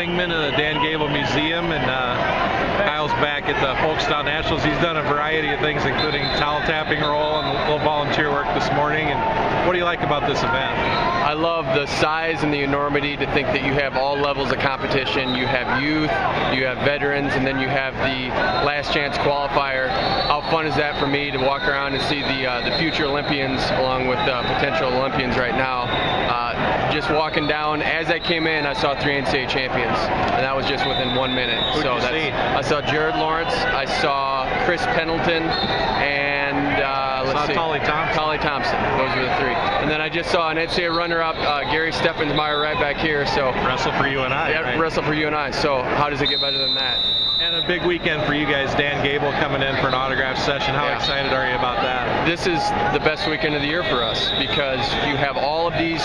Klingman of the Dan Gable Museum, and Kyle's back at the Folkestone Nationals. He's done a variety of things, including towel tapping role and a little volunteer work this morning. And what do you like about this event? I love the size and the enormity, to think that you have all levels of competition. You have youth, you have veterans, and then you have the last chance qualifier. How fun is that for me to walk around and see the future Olympians along with potential Olympians right now? Just walking down, as I came in, I saw 3 NCAA champions, and that was just within 1 minute. Who'd you see? I saw Jared Lawrence, I saw Chris Pendleton, and let's see, Collie Thompson. Those were the 3. And then I just saw an NCAA runner-up, Gary Steffensmeyer, right back here. So wrestle for you and I. Yeah, right? Wrestle for you and I. So how does it get better than that? And a big weekend for you guys. Dan Gable coming in for an autograph session. How excited are you about that? This is the best weekend of the year for us, because you have all of these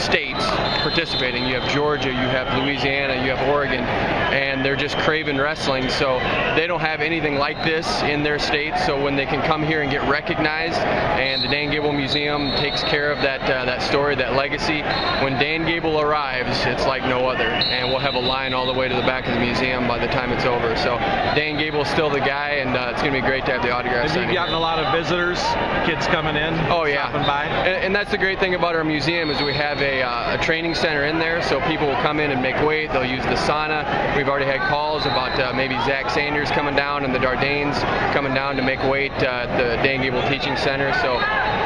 states participating. You have Georgia, you have Louisiana, you have Oregon, and they're just craving wrestling. So they don't have anything like this in their states. So when they can come here and get recognized, and the Dan Gable Museum takes care of that story, that legacy, when Dan Gable arrives, it's like no other. And we'll have a line all the way to the back of the museum by the time it's over. So Dan Gable's still the guy, and it's going to be great to have the autograph signing. Have you gotten a lot of visitors, kids coming in, stopping by? And that's the great thing about our museum, is we have a training center in there, so people will come in and make weight. They'll use the sauna. We've already had calls about maybe Zach Sanders coming down and the Dardanes coming down to make weight at the Dan Gable Teaching Center. So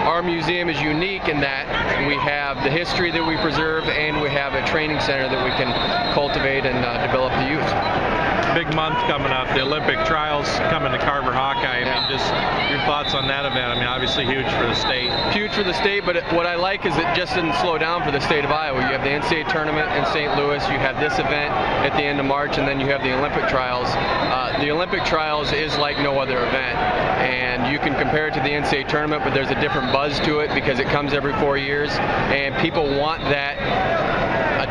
our museum is unique in that we have the history that we preserve, and we have a training center that we can cultivate and develop the youth. Big month coming up, the Olympic trials coming to Carver Hawkeye. I mean, just your thoughts on that event. I mean, obviously huge for the state. Huge for the state, but what I like is it just didn't slow down for the state of Iowa. You have the NCAA tournament in St. Louis, you have this event at the end of March, and then you have the Olympic trials. The Olympic trials is like no other event, and you can compare it to the NCAA tournament, but there's a different buzz to it because it comes every 4 years, and people want that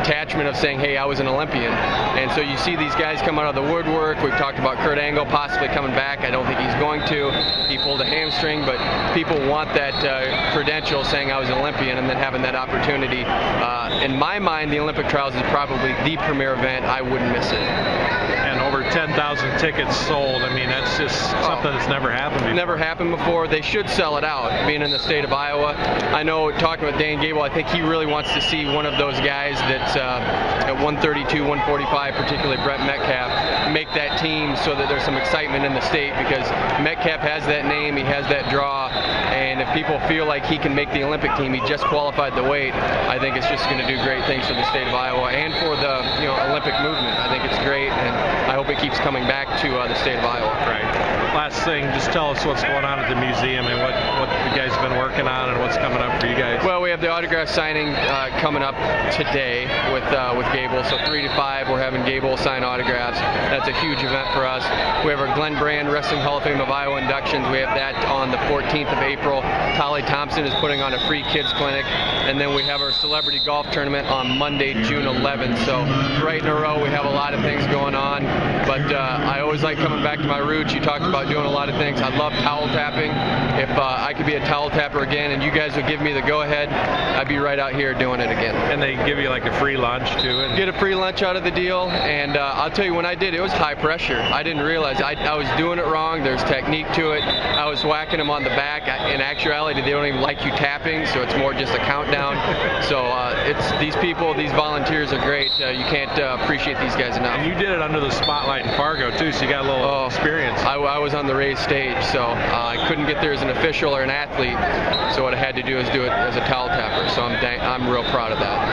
attachment of saying, hey, I was an Olympian. And so you see these guys come out of the woodwork. We've talked about Kurt Angle possibly coming back. I don't think he's going to. He pulled a hamstring, but people want that credential saying I was an Olympian, and then having that opportunity. In my mind, the Olympic trials is probably the premier event. I wouldn't miss it. And over 10,000 tickets sold. I mean, that's just something that's never happened before. Never happened before. They should sell it out, being in the state of Iowa. I know, talking with Dan Gable, I think he really wants to see one of those guys that's at 132, 145, particularly Brett Metcalf, make that team, so that there's some excitement in the state, because Metcalf has that name, he has that draw, and if people feel like he can make the Olympic team, he just qualified the weight, I think it's just going to do great things for the state of Iowa and for the Olympic movement. I think it's great, and I hope it keeps coming back to the state of Iowa. Right. Last thing, just tell us what's going on at the museum and what you guys have been working on and what's coming up for you guys. Well, we have the autograph signing coming up today with Gable. So 3 to 5, we're having Gable sign autographs. That's a huge event for us. We have our Glenn Brand Wrestling Hall of Fame of Iowa inductions. We have that on the 14th of April. Collie Thompson is putting on a free kids clinic. And then we have our celebrity golf tournament on Monday, June 11th. So right in a row, we have a lot of things going on. But I always like coming back to my roots. You talked about doing a lot of things. I love towel tapping. If I could be a towel tapper again and you guys would give me the go-ahead, I'd be right out here doing it again. And they give you like a free lunch too? Get a free lunch out of the deal, and I'll tell you, when I did, it was high pressure. I didn't realize I was doing it wrong. There's technique to it. I was whacking them on the back. In actuality, they don't even like you tapping, so it's more just a countdown. So it's these people, these volunteers are great. You can't appreciate these guys enough. And you did it under the spotlight in Fargo too, so you got a little experience. I was on the raised stage, so I couldn't get there as an official or an athlete. So what I had to do is do it as a towel tapper. So I'm real proud of that.